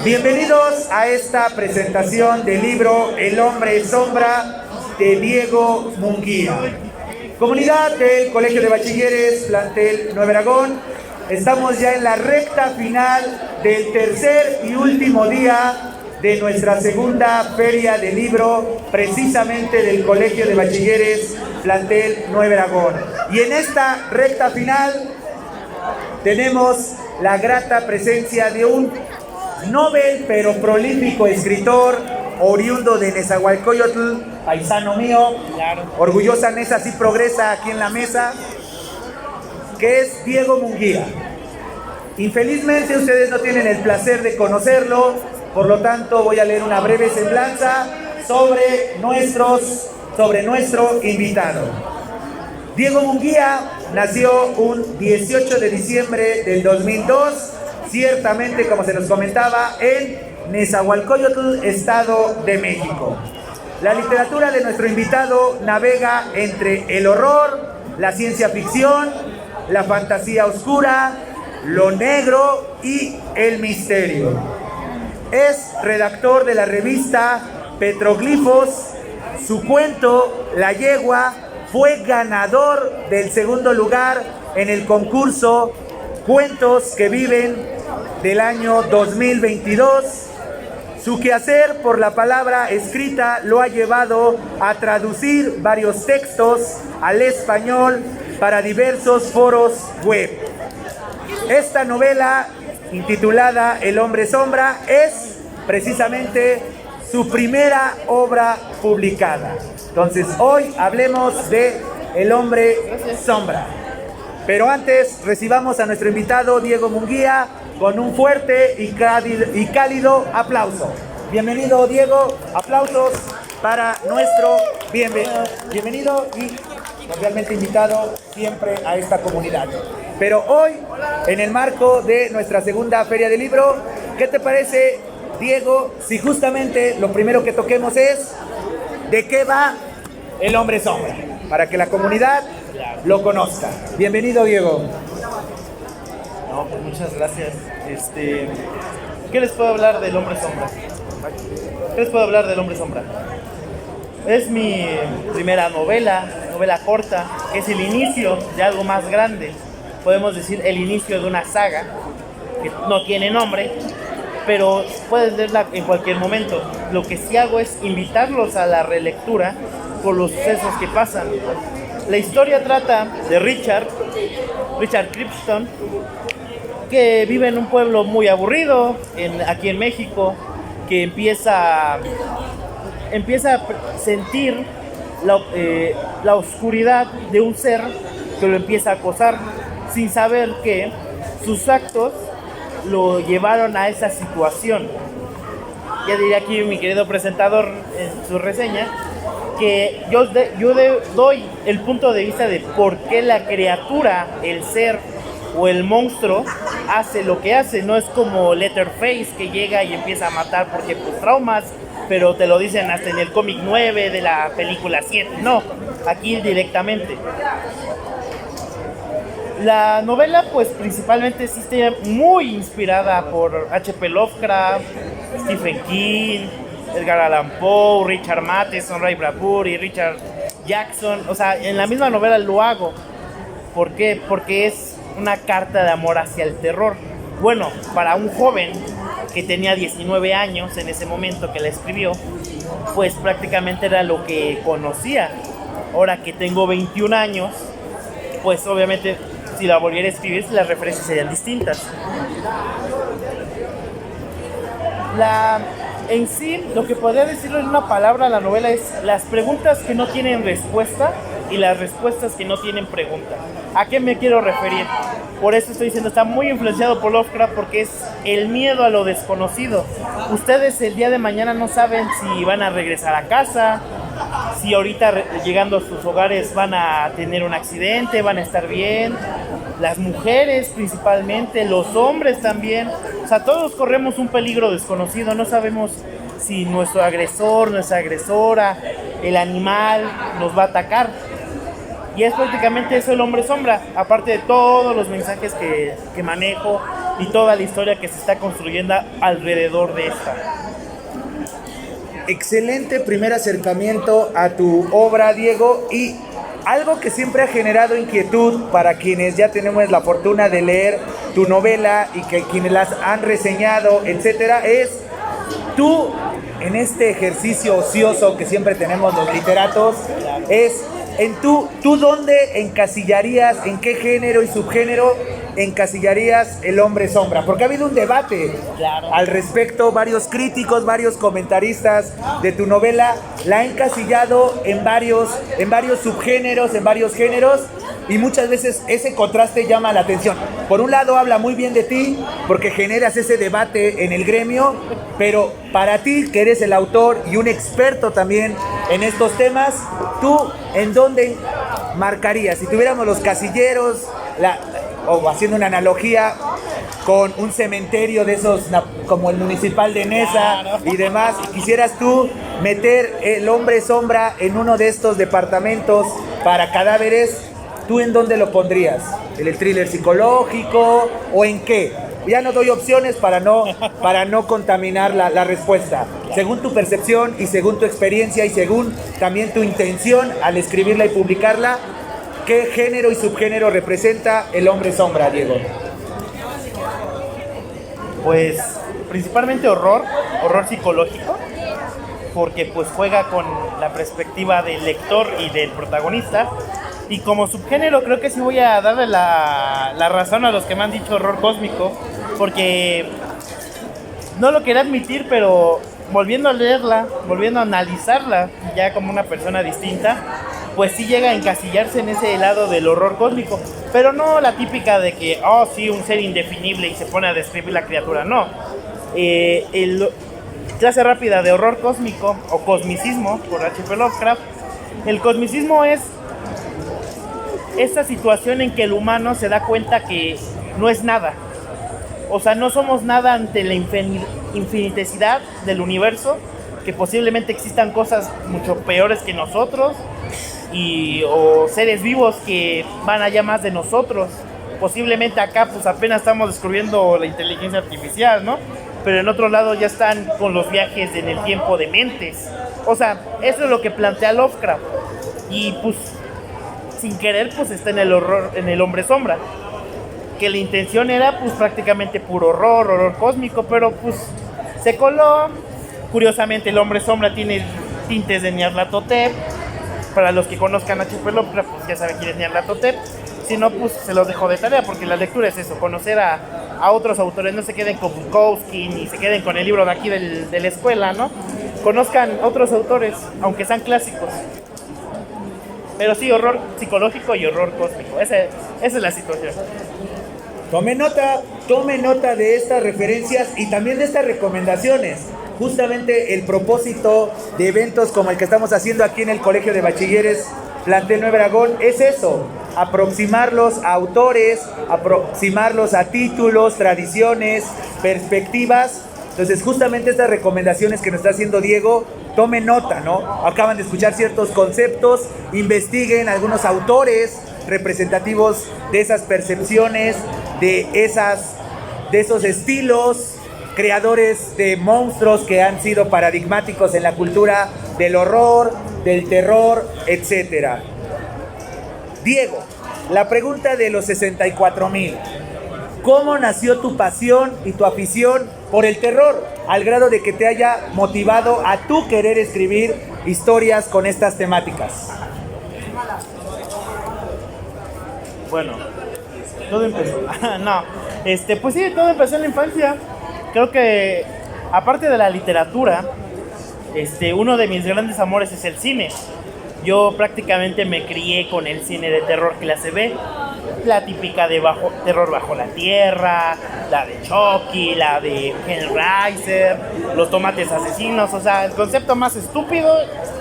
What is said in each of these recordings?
Bienvenidos a esta presentación del libro El Hombre Sombra de Diego Munguía. Comunidad del Colegio de Bachilleres, plantel Nuevo Aragón, estamos ya en la recta final del tercer y último día de nuestra segunda feria de libro, precisamente del Colegio de Bachilleres, plantel Nuevo Aragón. Y en esta recta final tenemos la grata presencia de un Nobel pero prolífico escritor, oriundo de Nezahualcóyotl, paisano mío, claro. Orgullosa Neza sí progresa aquí en la mesa, que es Diego Munguía. Infelizmente ustedes no tienen el placer de conocerlo, por lo tanto voy a leer una breve semblanza sobre nuestro invitado. Diego Munguía nació un 18 de diciembre del 2002, ciertamente, como se nos comentaba, en Nezahualcóyotl, Estado de México. La literatura de nuestro invitado navega entre el horror, la ciencia ficción, la fantasía oscura, lo negro y el misterio. Es redactor de la revista Petroglifos. Su cuento, La Yegua, fue ganador del segundo lugar en el concurso Cuentos que Viven del año 2022. Su quehacer por la palabra escrita lo ha llevado a traducir varios textos al español para diversos foros web. Esta novela, intitulada El Hombre Sombra, es precisamente su primera obra publicada. Entonces, hoy hablemos de El Hombre Sombra. Pero antes, recibamos a nuestro invitado Diego Munguía con un fuerte y cálido aplauso. Bienvenido, Diego. Aplausos para nuestro bienvenido y cordialmente invitado siempre a esta comunidad. Pero hoy, en el marco de nuestra segunda feria del libro, ¿qué te parece, Diego, si justamente lo primero que toquemos es de qué va El Hombre Sombra, para que la comunidad lo conozca? Bienvenido, Diego. No, pues muchas gracias. ¿Qué les puedo hablar del Hombre Sombra? Es mi primera novela corta, que es el inicio de algo más grande. Podemos decir el inicio de una saga que no tiene nombre, pero puedes leerla en cualquier momento. Lo que sí hago es invitarlos a la relectura por los sucesos que pasan. La historia trata de Richard Cripston, que vive en un pueblo muy aburrido aquí en México, que empieza a sentir la oscuridad de un ser que lo empieza a acosar, sin saber que sus actos lo llevaron a esa situación. Ya diría aquí mi querido presentador en su reseña que yo doy el punto de vista de por qué la criatura, el ser o el monstruo hace lo que hace. No es como Letterface, que llega y empieza a matar porque pues traumas, pero te lo dicen hasta en el cómic 9 de la película 7. No, aquí directamente. La novela pues principalmente existe muy inspirada por H.P. Lovecraft, Stephen King, Edgar Allan Poe, Richard Matheson, Ray Bradbury, Richard Jackson. O sea, en la misma novela lo hago. ¿Por qué? Porque es una carta de amor hacia el terror. Bueno, para un joven que tenía 19 años en ese momento que la escribió, pues prácticamente era lo que conocía. Ahora que tengo 21 años, pues obviamente si la volviera a escribir, las referencias serían distintas. En sí, lo que podría decirlo en una palabra, la novela es las preguntas que no tienen respuesta y las respuestas que no tienen pregunta. ¿A qué me quiero referir? Por eso estoy diciendo, está muy influenciado por Lovecraft, porque es el miedo a lo desconocido. Ustedes el día de mañana no saben si van a regresar a casa, si ahorita llegando a sus hogares van a tener un accidente, van a estar bien. Las mujeres principalmente, los hombres también. O sea, todos corremos un peligro desconocido. No sabemos si nuestro agresor, nuestra agresora el animal nos va a atacar. Y es prácticamente eso el hombre sombra, aparte de todos los mensajes que manejo y toda la historia que se está construyendo alrededor de esta. Excelente primer acercamiento a tu obra, Diego, y algo que siempre ha generado inquietud para quienes ya tenemos la fortuna de leer tu novela y que quienes las han reseñado, etcétera, es tú en este ejercicio ocioso que siempre tenemos los literatos, es en tú dónde encasillarías, en qué género y subgénero encasillarías el hombre sombra, porque ha habido un debate al respecto, varios críticos, varios comentaristas de tu novela la han encasillado en varios subgéneros, en varios géneros, y muchas veces ese contraste llama la atención. Por un lado habla muy bien de ti, porque generas ese debate en el gremio, pero para ti, que eres el autor y un experto también en estos temas, ¿tú en dónde marcarías? Si tuviéramos los casilleros, o haciendo una analogía con un cementerio de esos como el municipal de Nesa y demás, y quisieras tú meter el hombre sombra en uno de estos departamentos para cadáveres, ¿tú en dónde lo pondrías? ¿En el thriller psicológico o en qué? Ya no doy opciones para no contaminar la respuesta. Según tu percepción y según tu experiencia y según también tu intención al escribirla y publicarla, ¿qué género y subgénero representa el hombre sombra, Diego? Pues principalmente horror psicológico, porque pues juega con la perspectiva del lector y del protagonista. Y como subgénero creo que sí voy a darle la razón a los que me han dicho horror cósmico, porque no lo quería admitir, pero volviendo a leerla, volviendo a analizarla ya como una persona distinta, pues sí llega a encasillarse en ese lado del horror cósmico, pero no la típica de que, oh sí, un ser indefinible y se pone a describir la criatura, no. Clase rápida de horror cósmico o cosmicismo por H.P. Lovecraft. El cosmicismo es esa situación en que el humano se da cuenta que no es nada. O sea, no somos nada ante la infinitesidad del universo, que posiblemente existan cosas mucho peores que nosotros, o seres vivos que van allá más de nosotros. Posiblemente acá pues apenas estamos descubriendo la inteligencia artificial, ¿no? Pero en otro lado ya están con los viajes en el tiempo de mentes. O sea, eso es lo que plantea Lovecraft. Y pues sin querer pues está en el horror, en el hombre sombra, que la intención era pues prácticamente puro horror cósmico, pero pues se coló. Curiosamente el hombre sombra tiene tintes de Nyarlathotep. Para los que conozcan a H.P. Lovecraft pues ya saben quién es Nyarlathotep. Si no, pues se los dejo de tarea, porque la lectura es eso, conocer a otros autores. No se queden con Bukowski ni se queden con el libro de aquí de la escuela, ¿no? Conozcan otros autores, aunque sean clásicos. Pero sí, horror psicológico y horror cósmico. Esa es la situación. Tome nota de estas referencias y también de estas recomendaciones. Justamente el propósito de eventos como el que estamos haciendo aquí en el Colegio de Bachilleres Plantel Nuevo Aragón es eso: aproximarlos a autores, aproximarlos a títulos, tradiciones, perspectivas. Entonces justamente estas recomendaciones que nos está haciendo Diego, tomen nota, ¿no? Acaban de escuchar ciertos conceptos, investiguen algunos autores representativos de esas percepciones, de esos estilos, creadores de monstruos que han sido paradigmáticos en la cultura del horror, del terror, etc. Diego, la pregunta de los 64,000. ¿Cómo nació tu pasión y tu afición por el terror, al grado de que te haya motivado a tú querer escribir historias con estas temáticas? Bueno, todo empezó. Pues sí, todo empezó en la infancia. Creo que, aparte de la literatura, uno de mis grandes amores es el cine. Yo prácticamente me crié con el cine de terror clase B. La típica de terror bajo la tierra, la de Chucky, la de Hellraiser, los tomates asesinos. O sea, el concepto más estúpido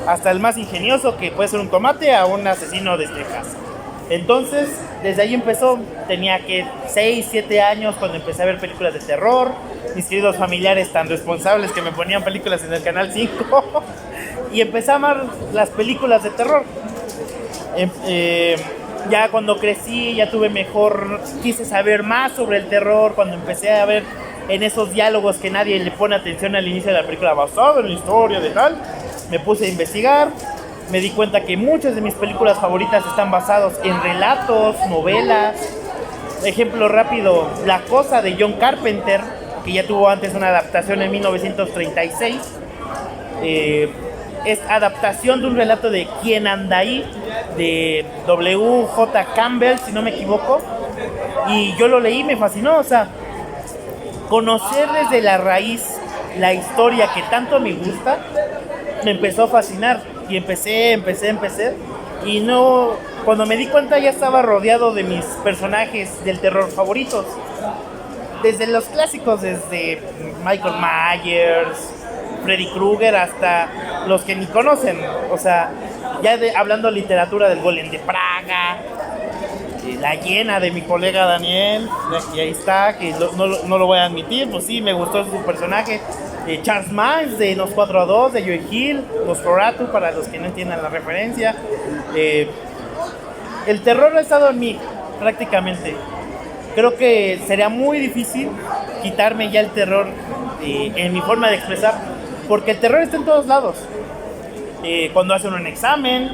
hasta el más ingenioso, que puede ser un tomate a un asesino desde casa. Entonces, desde ahí empezó. Tenía que 6, 7 años cuando empecé a ver películas de terror. Mis queridos familiares tan responsables que me ponían películas en el Canal 5. Y empecé a amar las películas de terror. Ya cuando crecí, ya tuve mejor, quise saber más sobre el terror. Cuando empecé a ver en esos diálogos que nadie le pone atención al inicio de la película, basado en la historia de tal, me puse a investigar. Me di cuenta que muchas de mis películas favoritas están basadas en relatos, novelas. Ejemplo rápido, La Cosa de John Carpenter, que ya tuvo antes una adaptación en 1936. Es adaptación de un relato de ¿Quién anda ahí? De W.J. Campbell, si no me equivoco. Y yo lo leí y me fascinó, o sea, conocer desde la raíz la historia que tanto me gusta, me empezó a fascinar. Y empecé. Y no, cuando me di cuenta ya estaba rodeado de mis personajes del terror favoritos. Desde los clásicos, desde Michael Myers, Freddy Krueger, hasta los que ni conocen. O sea, ya hablando de literatura, del Golem de Praga, La Hiena de mi colega Daniel, y ahí está, que no lo voy a admitir, pues sí, me gustó su personaje. Charles Miles de Los 4-2, de Joe Hill, Nosferatu, para los que no entiendan la referencia. El terror ha estado en mí, prácticamente. Creo que sería muy difícil quitarme ya el terror en mi forma de expresar, porque el terror está en todos lados. Cuando hacen un examen,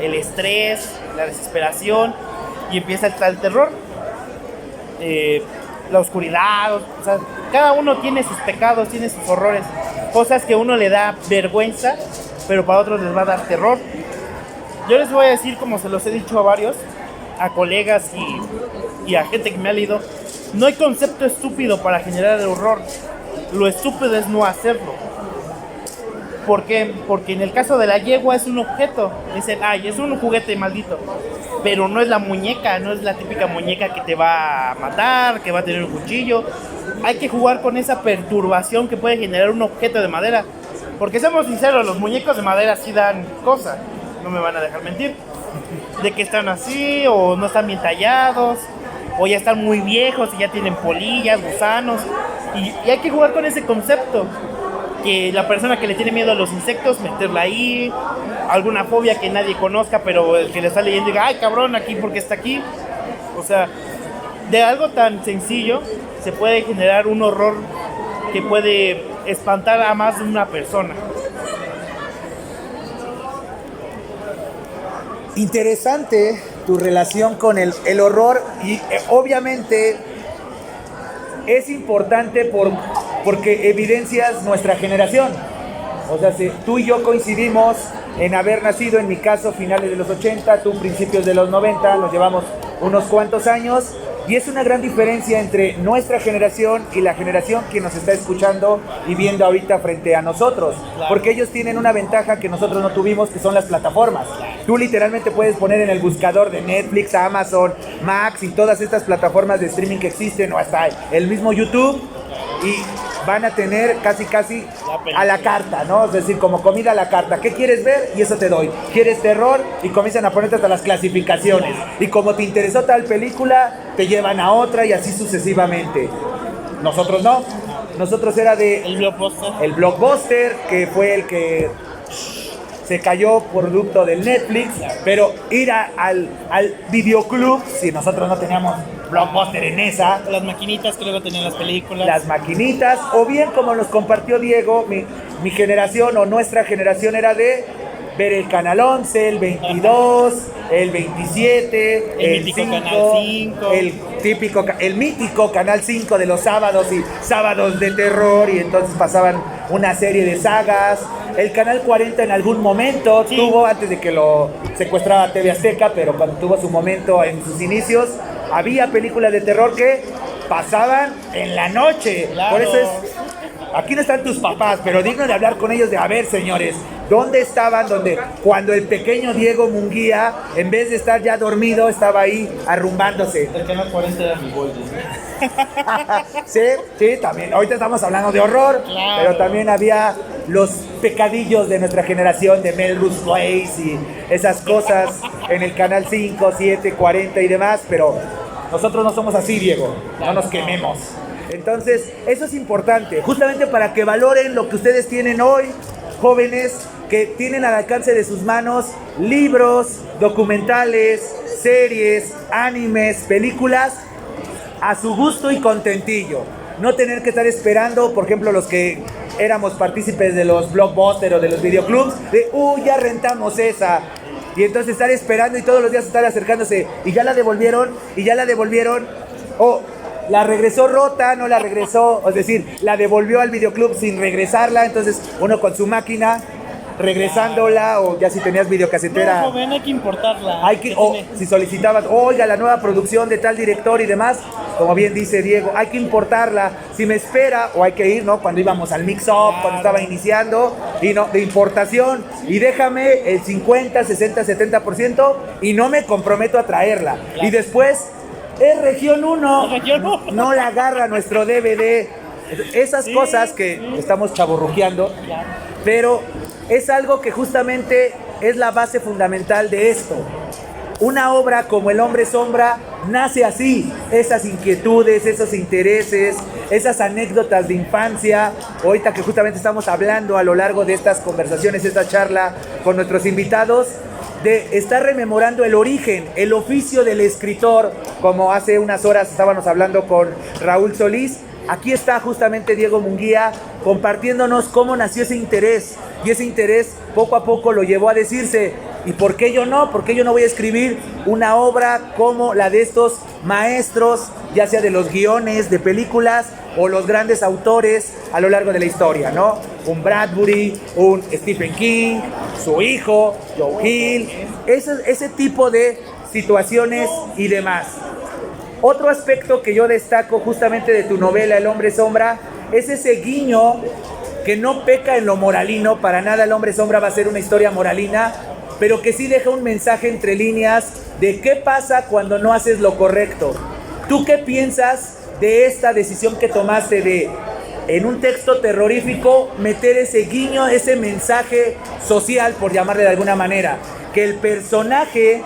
el estrés, la desesperación, y empieza el terror. La oscuridad, o sea, cada uno tiene sus pecados, tiene sus horrores, cosas que a uno le da vergüenza, pero para otros les va a dar terror. Yo les voy a decir, como se los he dicho a varios, a colegas y a gente que me ha leído, no hay concepto estúpido para generar el horror. Lo estúpido es no hacerlo. ¿Por qué? Porque en el caso de la yegua es un objeto, es un juguete maldito, pero no es la muñeca, no es la típica muñeca que te va a matar, que va a tener un cuchillo. Hay que jugar con esa perturbación que puede generar un objeto de madera, porque seamos sinceros, los muñecos de madera sí dan cosas, no me van a dejar mentir, de que están así, o no están bien tallados, o ya están muy viejos y ya tienen polillas, gusanos, y hay que jugar con ese concepto. Que la persona que le tiene miedo a los insectos, meterla ahí, alguna fobia que nadie conozca, pero el que le está leyendo diga, ay cabrón, aquí, porque está aquí. O sea, de algo tan sencillo se puede generar un horror que puede espantar a más de una persona. Interesante tu relación con el horror y obviamente es importante porque evidencias nuestra generación. O sea, si tú y yo coincidimos en haber nacido, en mi caso, finales de los 80, tú principios de los 90, nos llevamos unos cuantos años, y es una gran diferencia entre nuestra generación y la generación que nos está escuchando y viendo ahorita frente a nosotros, porque ellos tienen una ventaja que nosotros no tuvimos, que son las plataformas. Tú literalmente puedes poner en el buscador de Netflix, Amazon, Max y todas estas plataformas de streaming que existen, o hasta el mismo YouTube, y van a tener casi a la carta, ¿no? Es decir, como comida a la carta. ¿Qué quieres ver? Y eso te doy. ¿Quieres terror? Y comienzan a ponerte hasta las clasificaciones. Y como te interesó tal película, te llevan a otra y así sucesivamente. Nosotros no. Nosotros era de... El Blockbuster, que fue el que se cayó producto del Netflix, pero ir al videoclub, si nosotros no teníamos Blockbuster en esa. Las maquinitas que luego tenían las películas. Las maquinitas, o bien como nos compartió Diego, mi generación o nuestra generación era de ver el Canal 11, el 22, el 27, el mítico 5, Canal 5. El mítico Canal 5 de los sábados y sábados de terror, y entonces pasaban una serie de sagas. El Canal 40 en algún momento tuvo, antes de que lo secuestrara TV Azteca, pero cuando tuvo su momento en sus inicios, había películas de terror que pasaban en la noche. Claro. Por eso aquí no están tus papás, pero digno de hablar con ellos de, a ver, señores, ¿Dónde estaban? Donde cuando el pequeño Diego Munguía, en vez de estar ya dormido, estaba ahí arrumbándose. El canal 40 era mi Golden. Sí, sí, también. Ahorita estamos hablando de horror, claro. Pero también había los pecadillos de nuestra generación de Melrose Place y esas cosas en el canal 5, 7, 40 y demás, pero nosotros no somos así, Diego. No nos quememos. Entonces, eso es importante, justamente para que valoren lo que ustedes tienen hoy, jóvenes que tienen al alcance de sus manos libros, documentales, series, animes, películas, a su gusto y contentillo. No tener que estar esperando, por ejemplo, los que éramos partícipes de los blockbusters o de los videoclubs, de, ya rentamos esa. Y entonces estar esperando y todos los días estar acercándose, y ya la devolvieron, o la regresó rota, no la regresó, es decir, la devolvió al videoclub sin regresarla, entonces uno con su máquina, regresándola, o ya si tenías videocasetera. No, joven, hay que importarla. O si solicitabas, oiga, la nueva producción de tal director y demás, como bien dice Diego, hay que importarla. Si me espera, o hay que ir, ¿no? Cuando íbamos al mix-up, claro, cuando estaba iniciando, y no, de importación, y déjame el 50, 60, 70%, y no me comprometo a traerla. Claro. Y después, es región 1, no la agarra nuestro DVD. Esas cosas que estamos chavorrujeando, pero es algo que justamente es la base fundamental de esto. Una obra como El Hombre Sombra nace así, esas inquietudes, esos intereses, esas anécdotas de infancia. Ahorita que justamente estamos hablando a lo largo de estas conversaciones, esta charla con nuestros invitados, de estar rememorando el origen, el oficio del escritor, como hace unas horas estábamos hablando con Raúl Solís. Aquí está justamente Diego Munguía compartiéndonos cómo nació ese interés, y ese interés poco a poco lo llevó a decirse, ¿y por qué yo no? ¿Por qué yo no voy a escribir una obra como la de estos maestros, ya sea de los guiones de películas o los grandes autores a lo largo de la historia, ¿no? Un Bradbury, un Stephen King, su hijo, Joe Hill, ese tipo de situaciones y demás. Otro aspecto que yo destaco justamente de tu novela El Hombre Sombra es ese guiño que no peca en lo moralino, para nada El Hombre Sombra va a ser una historia moralina, pero que sí deja un mensaje entre líneas de qué pasa cuando no haces lo correcto. ¿Tú qué piensas de esta decisión que tomaste de, en un texto terrorífico, meter ese guiño, ese mensaje social, por llamarle de alguna manera? Que el personaje,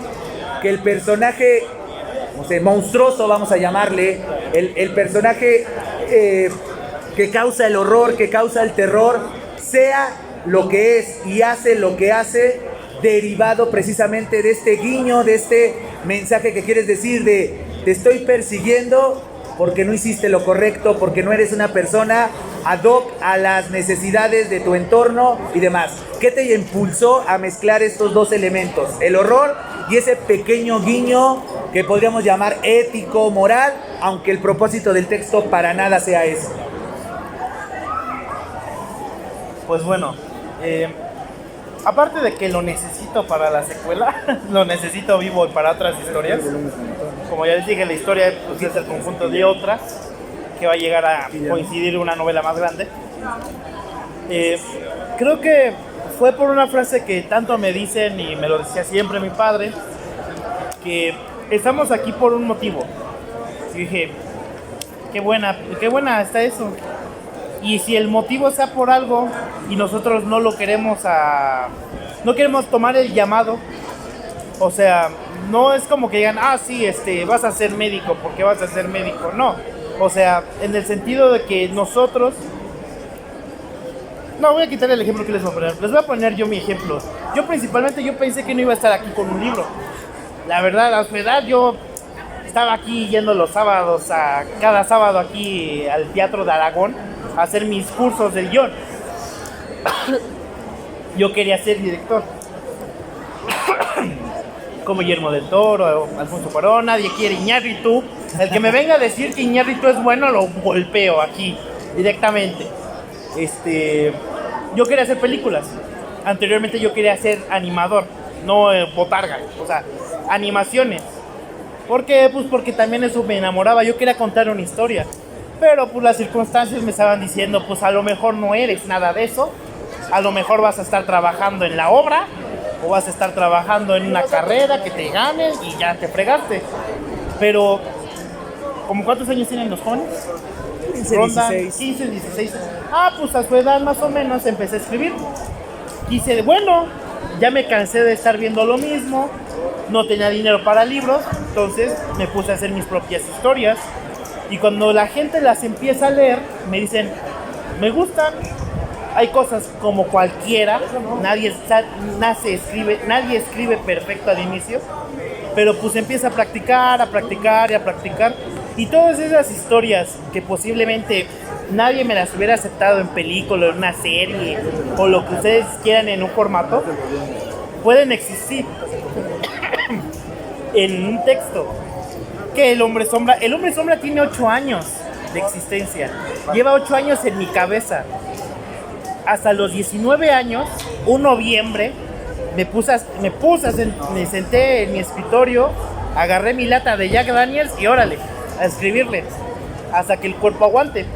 no sé, monstruoso, vamos a llamarle, el personaje que causa el horror, que causa el terror, sea lo que es y hace lo que hace, derivado precisamente de este guiño, de este mensaje que quieres decir de te estoy persiguiendo porque no hiciste lo correcto, porque no eres una persona ad hoc a las necesidades de tu entorno y demás. ¿Qué te impulsó a mezclar estos dos elementos? El horror y ese pequeño guiño que podríamos llamar ético, moral, aunque el propósito del texto para nada sea eso. Pues bueno, aparte de que lo necesito para la secuela, lo necesito vivo para otras historias. Como ya les dije, la historia pues, es el conjunto de otras que va a llegar a coincidir una novela más grande. Creo que fue por una frase que tanto me dicen y me lo decía siempre mi padre, que estamos aquí por un motivo. Y dije, qué buena está eso. Y si el motivo sea por algo y nosotros no lo queremos no queremos tomar el llamado, o sea, no es como que digan, sí, vas a ser médico, porque vas a ser médico, no. O sea, en el sentido de que nosotros... No, voy a quitar el ejemplo que les voy a poner. Les voy a poner yo mi ejemplo. Yo pensé que no iba a estar aquí con un libro. La verdad, a su edad yo estaba aquí yendo los sábados, cada sábado aquí al Teatro de Aragón, a hacer mis cursos del guión. Yo quería ser director. Como Guillermo del Toro, Alfonso Cuarón, nadie quiere Iñárritu. El que me venga a decir que Iñárritu es bueno, lo golpeo aquí, directamente. Yo quería hacer películas. Anteriormente yo quería ser animador, no botarga, o sea, animaciones. ¿Por qué? Pues porque también eso me enamoraba, yo quería contar una historia. Pero pues las circunstancias me estaban diciendo, pues a lo mejor no eres nada de eso. A lo mejor vas a estar trabajando en la obra o vas a estar trabajando en una carrera que te ganen y ya te fregaste. Pero, ¿como cuántos años tienen los jóvenes? 15, Rondan 16. 15, 16. Pues a su edad más o menos empecé a escribir. Quise, bueno, ya me cansé de estar viendo lo mismo, no tenía dinero para libros, entonces me puse a hacer mis propias historias. Y cuando la gente las empieza a leer, me dicen, me gustan. Hay cosas como cualquiera, nadie escribe perfecto al inicio, pero pues empieza a practicar y a practicar. Y todas esas historias que posiblemente nadie me las hubiera aceptado en película, en una serie, o lo que ustedes quieran en un formato, pueden existir en un texto. Que el hombre sombra tiene 8 años de existencia, lleva 8 años en mi cabeza. Hasta los 19 años, un noviembre, me senté en mi escritorio, agarré mi lata de Jack Daniels y órale, a escribirle, hasta que el cuerpo aguante.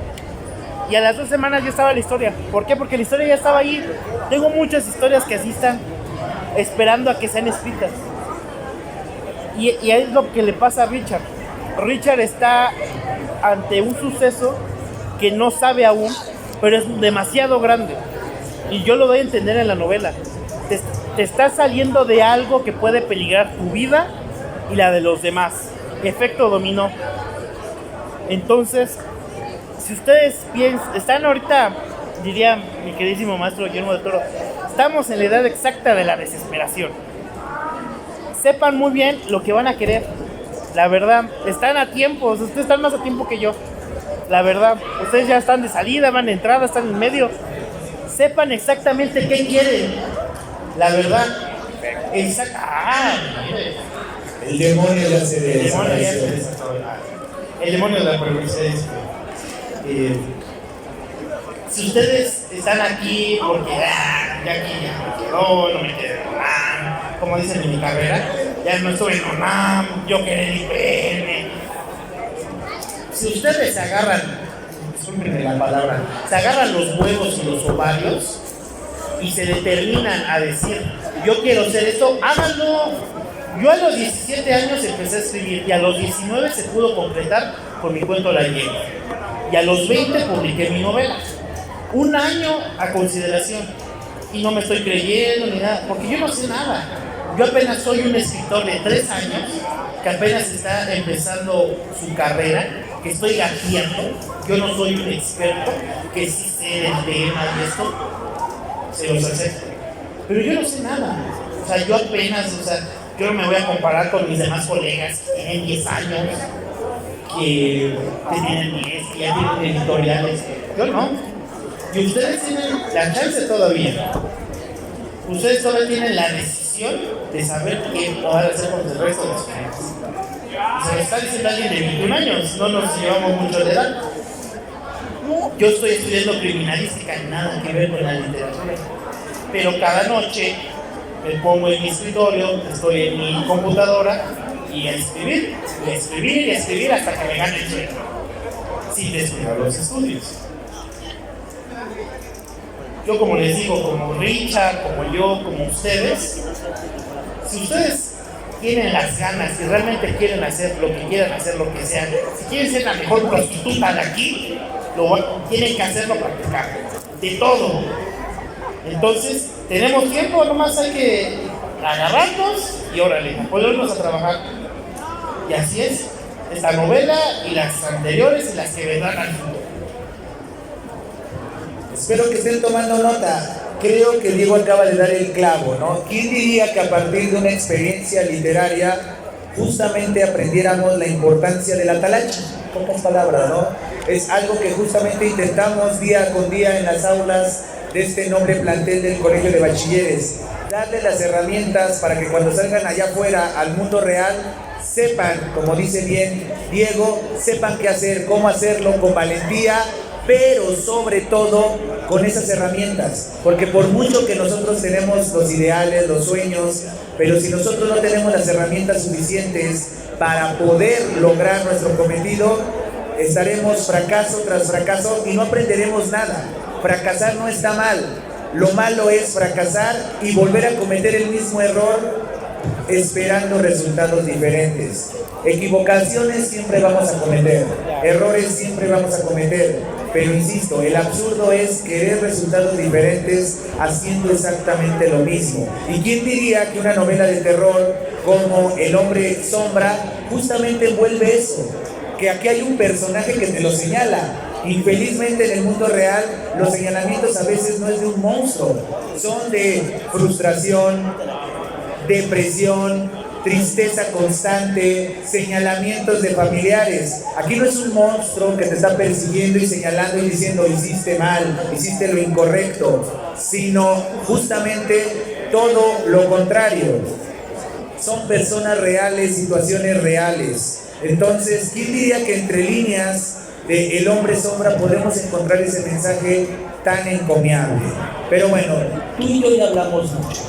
Y a las 2 semanas ya estaba la historia. ¿Por qué? Porque la historia ya estaba ahí. Tengo muchas historias que así están, esperando a que sean escritas. Y es lo que le pasa a Richard. Richard está ante un suceso que no sabe aún, pero es demasiado grande. Y yo lo doy a entender en la novela. Te estás saliendo de algo que puede peligrar tu vida y la de los demás. Efecto dominó. Entonces, si ustedes están ahorita, diría mi queridísimo maestro Guillermo del Toro, estamos en la edad exacta de la desesperación. Sepan muy bien lo que van a querer. La verdad, están a tiempo, ustedes están más a tiempo que yo. La verdad, ustedes ya están de salida, van de entrada, están en medio. Sepan exactamente qué quieren. La verdad. El demonio ya se desapareció. El demonio de la perversidad. Si ustedes están aquí porque ya aquí ya me quedó, no me quedó como dicen en mi carrera, ya no estuve en UNAM, yo quería el IPN. Si ustedes se agarran, discúlpenme la palabra, se agarran los huevos y los ovarios y se determinan a decir, yo quiero hacer esto, háganlo. Yo a los 17 años empecé a escribir y a los 19 se pudo completar con mi cuento La Hiena. Y a los 20 publiqué mi novela. Un año a consideración. Y no me estoy creyendo ni nada, porque yo no sé nada. Yo apenas soy un escritor de 3 años que apenas está empezando su carrera, que estoy gateando. Yo no soy un experto, que sí sé del tema y esto, se los acepto. Pero yo no sé nada. O sea, yo apenas, yo no me voy a comparar con mis demás colegas que tienen 10 años, que tienen 10, que ya tienen editoriales. Yo no. Y ustedes tienen la chance todavía. Ustedes todavía tienen la decisión de saber qué van a hacer con el resto de sus vidas. Se lo está diciendo alguien de 21 años, no nos llevamos mucho de edad. Yo estoy estudiando criminalística, nada que ver con la literatura. Pero cada noche me pongo en mi escritorio, estoy en mi computadora y a escribir, y a escribir, y a escribir hasta que me gane el sueño, sin descuidar los estudios. Yo, como les digo, como Richard, como yo, como ustedes, si ustedes tienen las ganas y realmente quieren hacer lo que quieran hacer, lo que sean, si quieren ser la mejor prostituta de aquí, tienen que hacerlo, practicar, de todo. Entonces, tenemos tiempo, nomás hay que agarrarnos y órale, ponernos a trabajar. Y así es, esta novela y las anteriores y las que vendrán al futuro. Espero que estén tomando nota. Creo que Diego acaba de dar el clavo, ¿no? ¿Quién diría que a partir de una experiencia literaria justamente aprendiéramos la importancia de la talacha? Pocas palabras, ¿no? Es algo que justamente intentamos día con día en las aulas de este noble plantel del Colegio de Bachilleres. Darles las herramientas para que cuando salgan allá afuera al mundo real sepan, como dice bien Diego, sepan qué hacer, cómo hacerlo con valentía, pero sobre todo con esas herramientas, porque por mucho que nosotros tenemos los ideales, los sueños, pero si nosotros no tenemos las herramientas suficientes para poder lograr nuestro cometido, estaremos fracaso tras fracaso y no aprenderemos nada. Fracasar no está mal, Lo malo es fracasar y volver a cometer el mismo error esperando resultados diferentes. Equivocaciones siempre vamos a cometer, errores siempre vamos a cometer, pero insisto, el absurdo es querer resultados diferentes haciendo exactamente lo mismo. ¿Y quién diría que una novela de terror como El Hombre Sombra justamente envuelve eso? Que aquí hay un personaje que te lo señala. Infelizmente en el mundo real los señalamientos a veces no es de un monstruo, son de frustración, depresión, tristeza constante, señalamientos de familiares. Aquí no es un monstruo que te está persiguiendo y señalando y diciendo hiciste mal, hiciste lo incorrecto, sino justamente todo lo contrario. Son personas reales, situaciones reales. Entonces, ¿quién diría que entre líneas de El Hombre Sombra podemos encontrar ese mensaje tan encomiable? Pero bueno, tú y yo ya hablamos mucho.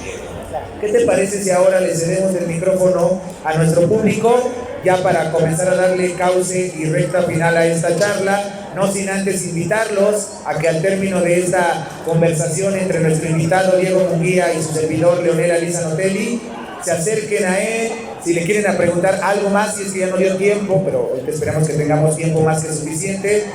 ¿Qué te parece si ahora le cedemos el micrófono a nuestro público ya para comenzar a darle cauce y recta final a esta charla? No sin antes invitarlos a que al término de esta conversación entre nuestro invitado Diego Munguía y su servidor Leonel Aliza Notelli, se acerquen a él, si le quieren preguntar algo más, si es que ya no dio tiempo, pero esperamos que tengamos tiempo más que suficiente.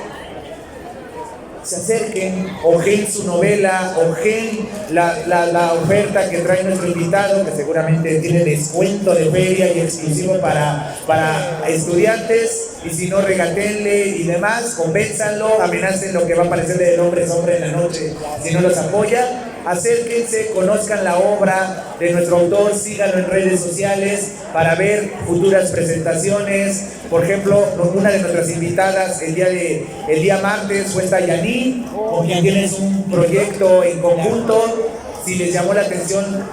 Se acerquen, ojen su novela, ojen la oferta que trae nuestro invitado, que seguramente tiene descuento de feria y exclusivo para estudiantes, y si no, regatenle y demás, convénzanlo, amenacen lo que va a aparecer del Hombre Sombra en la noche, si no los apoya. Acérquense, conozcan la obra de nuestro autor, síganlo en redes sociales para ver futuras presentaciones. Por ejemplo, una de nuestras invitadas el día martes fue esta Yanin, con quien tienes un proyecto en conjunto. Si les llamó la atención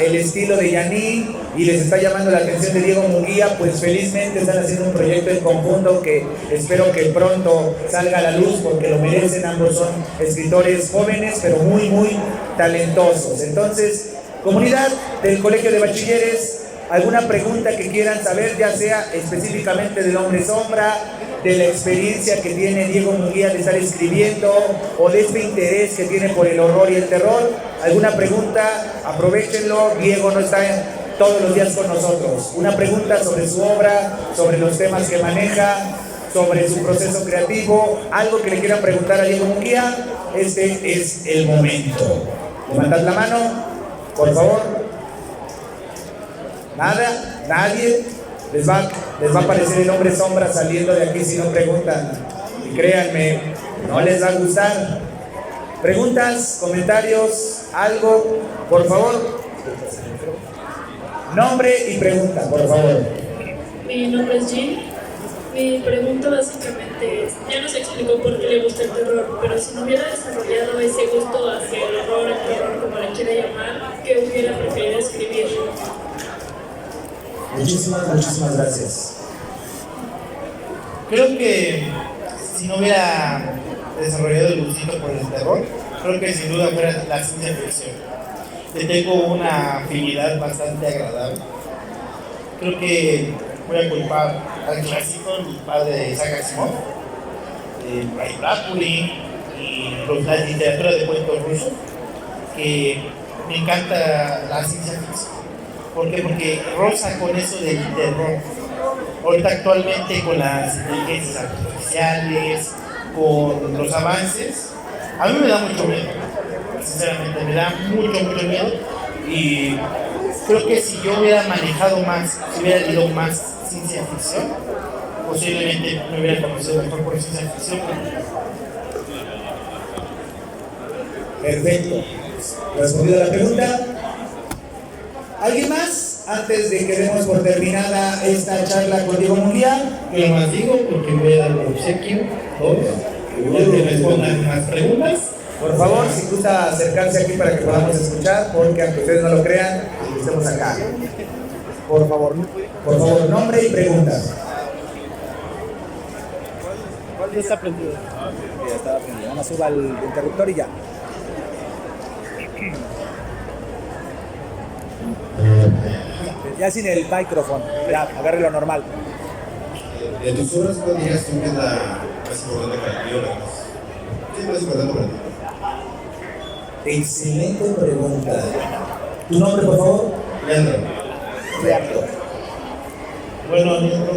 el estilo de Yanin y les está llamando la atención de Diego Munguía, pues felizmente están haciendo un proyecto en conjunto que espero que pronto salga a la luz, porque lo merecen. Ambos son escritores jóvenes pero muy muy talentosos. Entonces, comunidad del Colegio de Bachilleres, alguna pregunta que quieran saber, ya sea específicamente del Hombre Sombra, de la experiencia que tiene Diego Munguía de estar escribiendo, o de este interés que tiene por el horror y el terror, alguna pregunta, aprovéchenlo. Diego no está todos los días con nosotros. Una pregunta sobre su obra, sobre los temas que maneja, sobre su proceso creativo, algo que le quieran preguntar a Diego Munguía, este es el momento. Levantad la mano, por favor. Nada, nadie. Les va a aparecer El Hombre Sombra saliendo de aquí si no preguntan. Y créanme, no les va a gustar. ¿Preguntas, comentarios, algo? Por favor. Nombre y pregunta, por favor. Mi nombre es Jean. Mi pregunta básicamente es, ya nos explicó por qué le gusta el terror, pero si no hubiera desarrollado ese gusto hacia el horror, el terror, como le quiera llamar, ¿qué hubiera preferido escribir? Muchísimas gracias. Creo que si no hubiera desarrollado el gustito por el terror, creo que sin duda fuera la ciencia ficción. Le tengo una afinidad bastante agradable. Creo que voy a culpar al clásico, mi padre de Isaac Asimov, Ray Bradbury y la literatura de cuentos rusos, que me encanta la ciencia ficción. ¿Por qué? Porque roza con eso del terror. Ahorita actualmente con las inteligencias artificiales, con los avances, a mí me da mucho miedo. Sinceramente, me da mucho miedo. Y creo que si yo hubiera manejado más, si hubiera leído más ciencia ficción, posiblemente me hubiera conocido mejor por ciencia ficción. Perfecto. ¿Respondido a la pregunta? ¿Alguien más? Antes de que demos por terminada esta charla con Diego Munguía. Yo más digo porque voy a dar un obsequio, que respondan más preguntas. Por favor, si gusta acercarse aquí para que podamos escuchar, porque aunque ustedes no lo crean, estemos acá. Por favor, nombre y pregunta. ¿Cuál ya está prendido? Ya está prendido. Nada más suba el interruptor y ya. Ya sin el micrófono, ya, agarre lo normal. De tus obras, ¿cuál dirías tú que es la más importante para ti o la más? ¿Qué es más importante para ti? Excelente pregunta. ¿Tu nombre, por favor? Leandro. Leandro. Bueno, Leandro,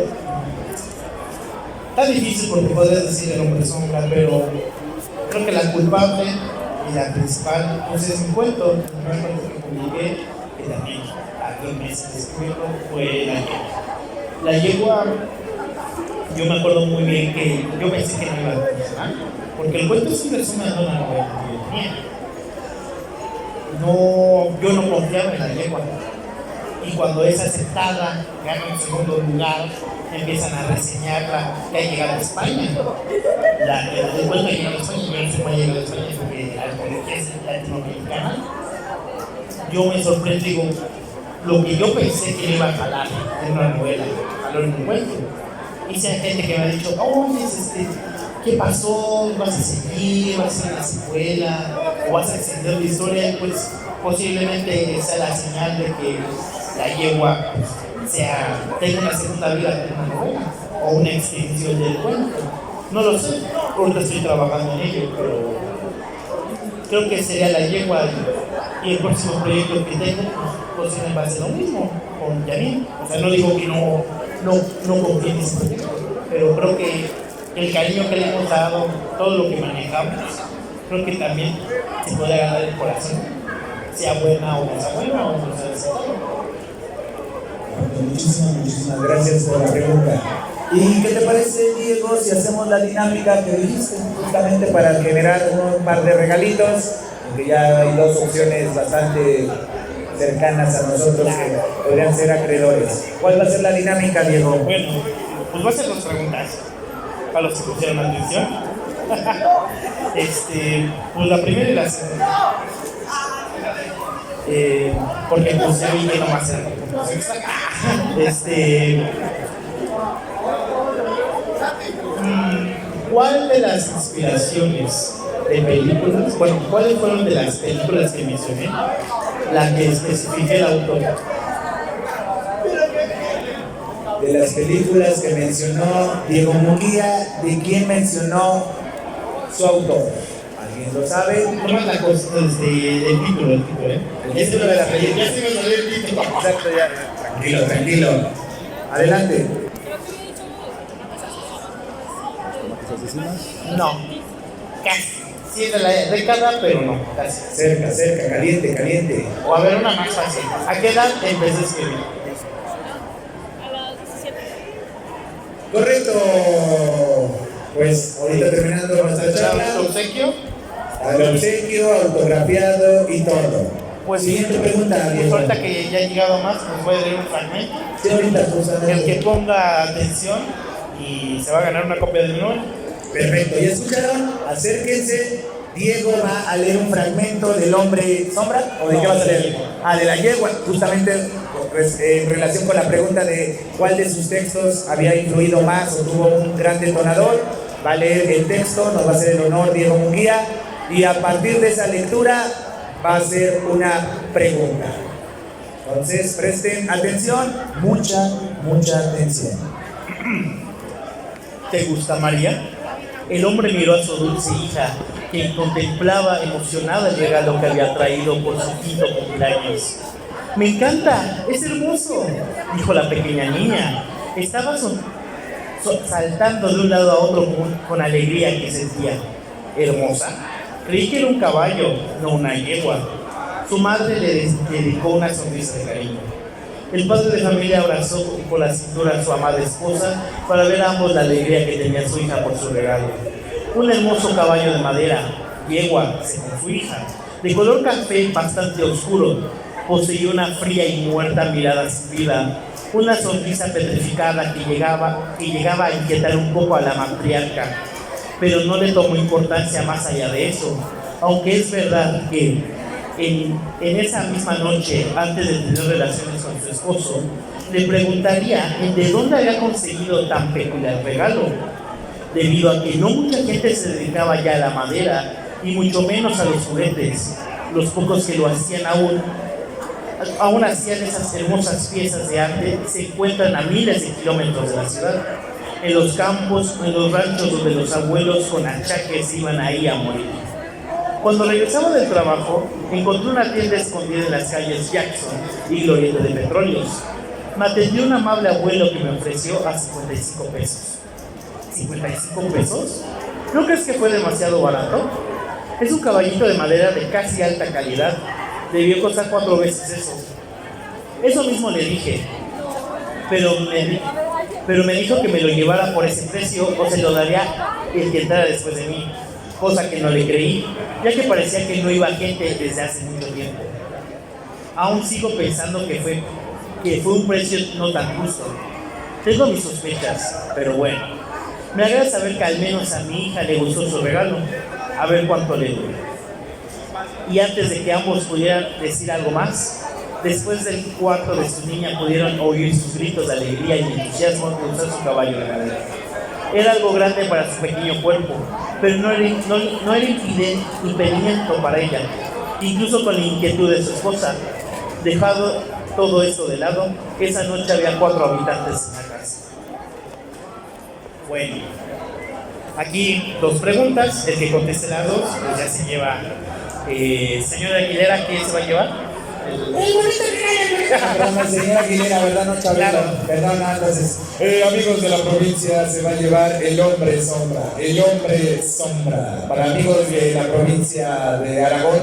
está difícil porque podrías decir el hombre sombra, pero creo que la culpable y la principal, pues es mi cuento, el primer cuento que publiqué, que también a 2 meses de escribirlo, fue la yegua. La yegua, yo me acuerdo muy bien que yo pensé que no iba a funcionar, porque el cuento es un resumen de una novela que yo tenía. Yo no confiaba en la yegua. Y cuando es aceptada, gana un segundo lugar, empiezan a reseñarla que ha llegado a España. El cuento ha llegado a España, yo no sé cómo ha llegado a España porque al colegio es latinoamericana. Yo me sorprendí, digo, lo que yo pensé que iba a jalar en una novela, jaló en un cuento. Y si hay gente que me ha dicho, ¿qué pasó? ¿Vas a seguir? ¿Vas a hacer una secuela? ¿O vas a extender la historia? Pues posiblemente esa es la señal de que la yegua tenga una segunda vida como una novela o una extensión del cuento. No lo sé, ahorita estoy trabajando en ello, pero creo que sería la yegua y el próximo proyecto que tengo, pues va a ser lo mismo con Janine. O sea, no digo que no confíe en ese proyecto, pero creo que el cariño que le hemos dado, todo lo que manejamos, creo que también se puede ganar el corazón, sea buena o no sea buena o no sea desatada. Muchísimas gracias por la pregunta. ¿Y qué te parece, Diego, si hacemos la dinámica que dijiste, justamente para generar un par de regalitos? Porque ya hay 2 opciones bastante cercanas a nosotros que podrían ser acreedores. ¿Cuál va a ser la dinámica, Diego? Bueno, pues voy a hacer 2 preguntas para los que pusieron atención. Pues la primera y la segunda. Porque pues ya vi que no va a ser. ¿Cuál de las inspiraciones de películas, cuáles fueron de las películas que mencioné, la que especifique el autor? De las películas que mencionó Diego Munguía, ¿de quién mencionó su autor? ¿Alguien lo sabe? ¿Cómo es la cosa del título? El título de la película. Ya se me salió el título. Exacto, ya. Tranquilo. Adelante. No, casi. Sí, es de la década, pero no, casi. Cerca, caliente. O a ver, una más fácil. ¿A qué edad empecé a escribir? A las 17. Correcto. Pues ahorita terminando nuestra charla, ¿El obsequio? al obsequio, autografiado y todo. Pues Siguiente pregunta, pues Diego. ahorita que ya he llegado más, pues voy a leer un fragmento. Sí, ahorita, justamente. El que ponga atención y se va a ganar una copia de mi novela. Perfecto, ¿ya escucharon? Acérquense. Diego va a leer un fragmento del hombre sombra. ¿O de qué vas a leer? De la yegua. Justamente pues, en relación con la pregunta de cuál de sus textos había influido más o tuvo un gran detonador. Va a leer el texto, nos va a hacer el honor Diego Munguía. Y a partir de esa lectura va a hacer una pregunta. Entonces presten atención, mucha atención. ¿Te gusta María? El hombre miró a su dulce hija, quien contemplaba emocionada el regalo que había traído por su 5º cumpleaños. «Me encanta, es hermoso», dijo la pequeña niña. Estaba saltando de un lado a otro con alegría que sentía. «¿Hermosa? Creí que era un caballo, no una yegua». Su madre le dedicó una sonrisa de cariño. El padre de familia abrazó por la cintura a su amada esposa para ver a ambos la alegría que tenía su hija por su regalo. Un hermoso caballo de madera, yegua, según su hija, de color café bastante oscuro, poseía una fría y muerta mirada sin vida, una sonrisa petrificada que llegaba a inquietar un poco a la matriarca, pero no le tomó importancia más allá de eso, aunque es verdad que en esa misma noche, antes de tener relaciones con su esposo, le preguntaría de dónde había conseguido tan peculiar regalo, debido a que no mucha gente se dedicaba ya a la madera y mucho menos a los juguetes. Los pocos que lo hacían aún hacían esas hermosas piezas de arte, se encuentran a miles de kilómetros de la ciudad, en los campos, en los ranchos donde los abuelos con achaques iban ahí a morir. Cuando regresaba del trabajo, encontré una tienda escondida en las calles Jackson y Glorieta de Petróleos. Me atendió un amable abuelo que me ofreció a 55 pesos. ¿55 pesos? ¿No crees que fue demasiado barato? Es un caballito de madera de casi alta calidad. Debió costar 4 veces eso. Eso mismo le dije, pero me dijo que me lo llevara por ese precio o se lo daría el que entrara después de mí, cosa que no le creí, ya que parecía que no iba gente desde hace mucho tiempo. Aún sigo pensando que fue un precio no tan justo. Tengo mis sospechas, pero bueno, me agrada saber que al menos a mi hija le gustó su regalo, a ver cuánto le doy. Y antes de que ambos pudieran decir algo más, después del cuarto de su niña pudieron oír sus gritos de alegría y entusiasmo de usar su caballo de madera. Era algo grande para su pequeño cuerpo, pero no era impedimento para ella, incluso con la inquietud de su esposa. Dejado todo eso de lado, esa noche había 4 habitantes en la casa. Bueno, aquí 2 preguntas, el que conteste las 2, pues ya se lleva. Señora Aguilera, ¿qué se va a llevar? Perdón, señora Aguilera, ¿verdad? No, Chabelo. Claro. Perdón, entonces, amigos de la provincia, se va a llevar el hombre sombra. El hombre sombra. Para amigos de la provincia de Aragón,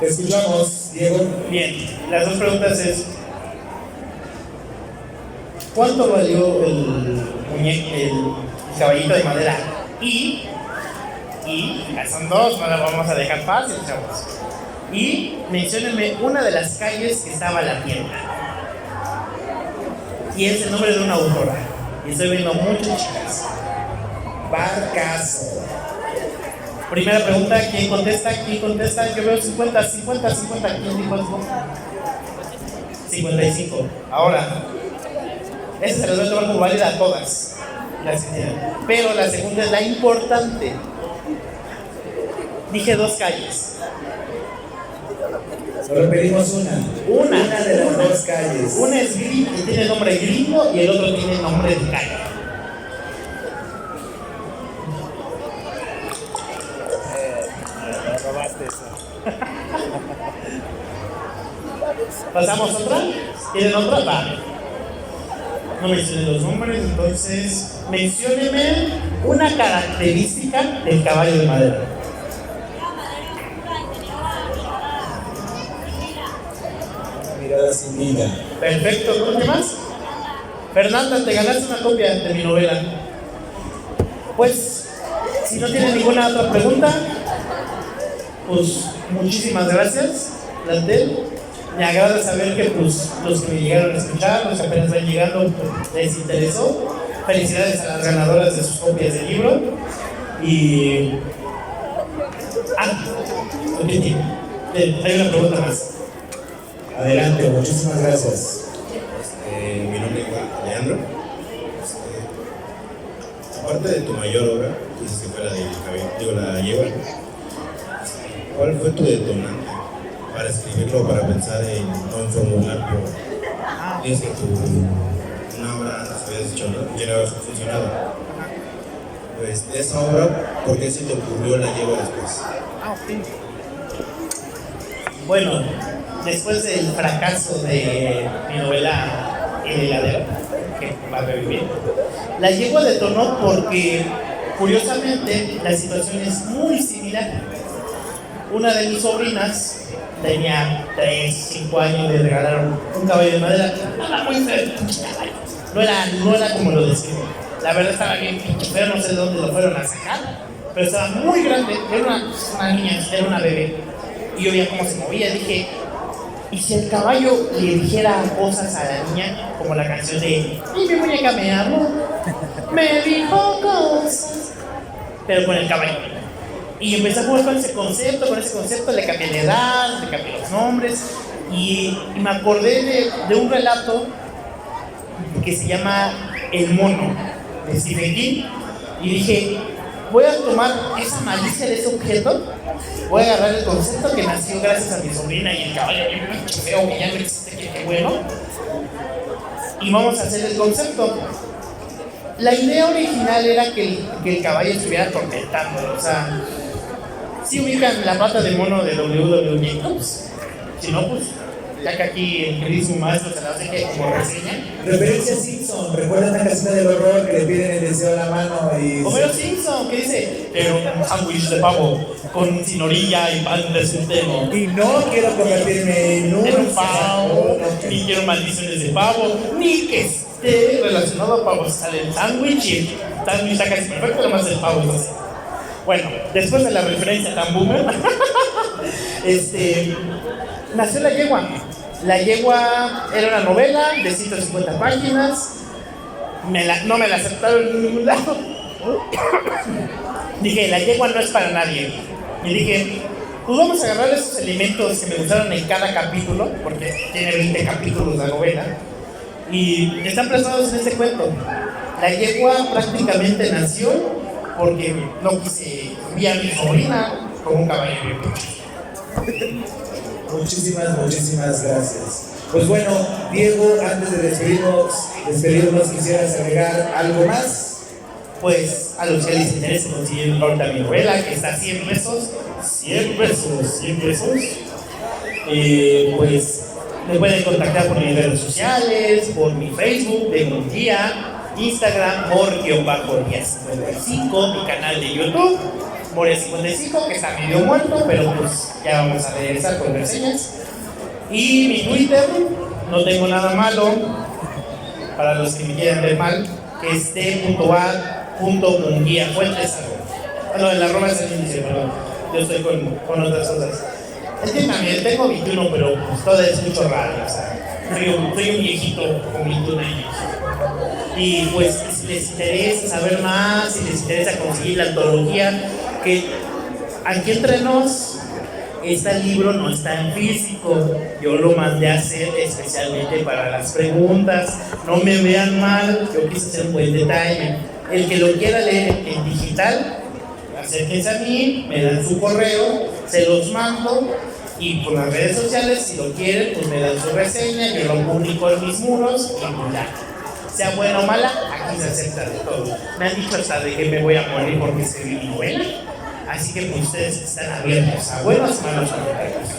te escuchamos, Diego. Bien, las 2 preguntas es: ¿cuánto valió el caballito de madera? Y son 2, no las vamos a dejar fácil, chavos. Y menciónenme una de las calles que estaba la tienda. Y es el nombre de una autora. Y estoy viendo muchas chicas. Barcazo. Primera pregunta, ¿quién contesta? Yo veo 50. ¿Quién dijo eso? 55. Ahora, esa se las voy a tomar como válida a todas. Pero la segunda es la importante. Dije 2 calles. Solo pedimos una de las 2 calles. Una es tiene nombre gringo y el otro tiene nombre de calle. Robaste eso. ¿Pasamos otra? ¿Tienen otra? Va. No mencioné los nombres, entonces mencióneme una característica del caballo de madera. Mirada sin vida. Perfecto, ¿no? ¿Qué más? Fernanda, te ganaste una copia de mi novela. Pues, si no tienen ninguna otra pregunta, pues muchísimas gracias, plantel. Me agrada saber que pues, los que me llegaron a escuchar, los que apenas van llegando, pues, les interesó. Felicidades a las ganadoras de sus copias de libro. Y... hay una pregunta más. Adelante, muchísimas gracias. Mi nombre es Leandro. Aparte de tu mayor obra, dices que fue la del cabello, la yegua, ¿cuál fue tu detonante para escribirlo, para pensar en no formularlo? Dices que una obra antes habías dicho, ¿no?, que no había funcionado. Pues esa obra, ¿por qué se te ocurrió la yegua después? Bueno, después del fracaso de mi novela El heladero, que va a revivir, la yegua detonó porque, curiosamente, la situación es muy similar. Una de mis sobrinas tenía 3, 5 años, le regalaron un caballo de madera. Estaba muy feo, no era como lo describo. La verdad estaba bien pinche feo, no sé de dónde lo fueron a sacar, pero estaba muy grande, era una niña, era una bebé. Y yo veía cómo se movía, dije, ¿y si el caballo le dijera cosas a la niña, como la canción de "Y mi muñeca me amó, me dijo cosas"? Pero con el caballo. Y empecé a jugar con ese concepto, le cambié la edad, le cambié los nombres, y me acordé de un relato que se llama El mono, de Stephen King, y dije, voy a tomar esa malicia de ese objeto, voy a agarrar el concepto que nació gracias a mi sobrina y el caballo bien feo que ya no existe, que bueno, y vamos a hacer el concepto. La idea original era que el caballo estuviera atormentando, o sea, ¿Sí ubican la pata de mono de WWE? Pues, si no, pues, ya que aquí el queridísimo maestro se la hace que como reseña. Referencia a Simpson, ¿recuerdan la casita del horror que le piden el deseo a la mano y... Homero Simpson, ¿qué dice? Quiero un sándwich de pavo con sin orilla y pan de centeno. Y no quiero convertirme en un pavo, ni quiero maldiciones de pavo, ni que esté relacionado a pavo. Sale el sándwich y el sándwich está casi perfecto, además el pavo es así. Bueno, después de la referencia tan boomer, nació La Yegua. La Yegua era una novela de 150 páginas. No me la aceptaron en ningún lado. Dije, La Yegua no es para nadie. Y dije, pues vamos a agarrar esos elementos que me gustaron en cada capítulo, porque tiene 20 capítulos la novela, y están plasmados en este cuento. La Yegua prácticamente nació porque no quise enviar a mi sobrina como un caballero. Muchísimas gracias. Pues bueno, Diego, antes de despedirnos, ¿quisieras agregar algo más? Pues a los que les interese conseguir ahorita mi novela, que está a 100 pesos, pues me pueden contactar por mis redes sociales, por mi Facebook de Munguía, Instagram, Mor-Día55, mi canal de YouTube, Moria55, que está medio muerto, pero pues ya vamos a regresar con reseñas. Y mi Twitter, no tengo nada malo, para los que me quieran ver mal, que es t.a.munguía. Bueno, el arroba es el índice, perdón. Yo estoy con otras cosas. Es que también tengo 21, pero pues todo es mucho raro, o sea, soy un viejito con 21 años. Y pues si les interesa saber más, si les interesa conseguir la antología, que aquí entre nos, este libro no está en físico, yo lo mandé a hacer especialmente para las preguntas, no me vean mal, yo quise hacer un buen detalle. El que lo quiera leer en digital, acérquense a mí, me dan su correo, se los mando, y por las redes sociales, si lo quieren, pues me dan su reseña, yo lo publico en mis muros, y pues ya. Sea buena o mala, aquí se acepta de todo. Me han dicho hasta de que me voy a morir porque escribí mi novela, así que pues ustedes están abiertos a buenos o malos comentarios.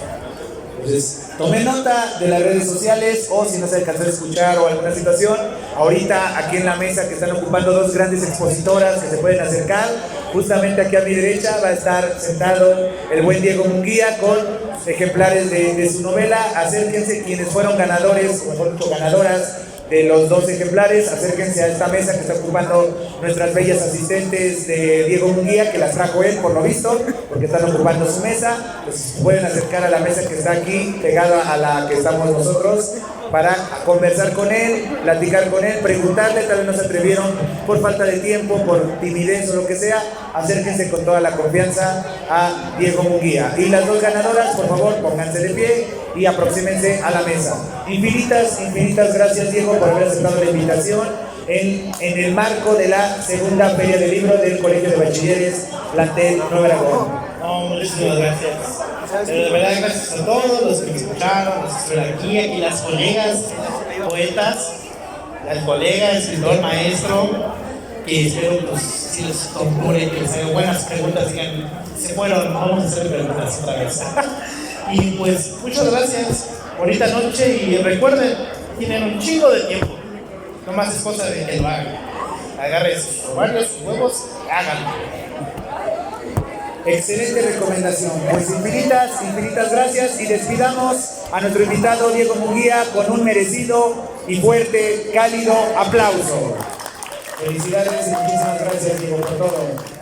Entonces, tomen nota de las redes sociales, o si no se alcanzó a escuchar o alguna situación, ahorita aquí en la mesa que están ocupando dos grandes expositoras que se pueden acercar, justamente aquí a mi derecha va a estar sentado el buen Diego Munguía con ejemplares de su novela. Acérquense quienes fueron ganadores, o mejor dicho, ganadoras de los dos ejemplares, acérquense a esta mesa que está ocupando nuestras bellas asistentes de Diego Munguía, que las trajo él por lo visto, porque están ocupando su mesa. Pues pueden acercar a la mesa que está aquí, pegada a la que estamos nosotros, para conversar con él, platicar con él, preguntarle, tal vez no se atrevieron por falta de tiempo, por timidez o lo que sea. Acérquense con toda la confianza a Diego Munguía. Y las dos ganadoras, por favor, pónganse de pie y aproxímense a la mesa. Infinitas gracias, Diego, por haber aceptado la invitación en el marco de la segunda Feria del Libro del Colegio de Bachilleres Plantel Nuevo Aragón. No, muchísimas gracias. Pero de verdad, gracias a todos los que me escucharon, los que estuvieron aquí las colegas, poetas, al colega, escritor, maestro, que espero pues si les concure, que les hagan buenas preguntas, digan, se fueron, vamos a hacer preguntas otra vez. Y pues, muchas gracias, bonita noche, y recuerden, tienen un chingo de tiempo, nomás es cosa de que lo hagan. Agarren sus ovarios, sus huevos, háganlo. Excelente recomendación. Pues infinitas gracias, y despidamos a nuestro invitado Diego Munguía con un merecido y fuerte, cálido aplauso. Felicidades y muchísimas gracias, Diego, por todo.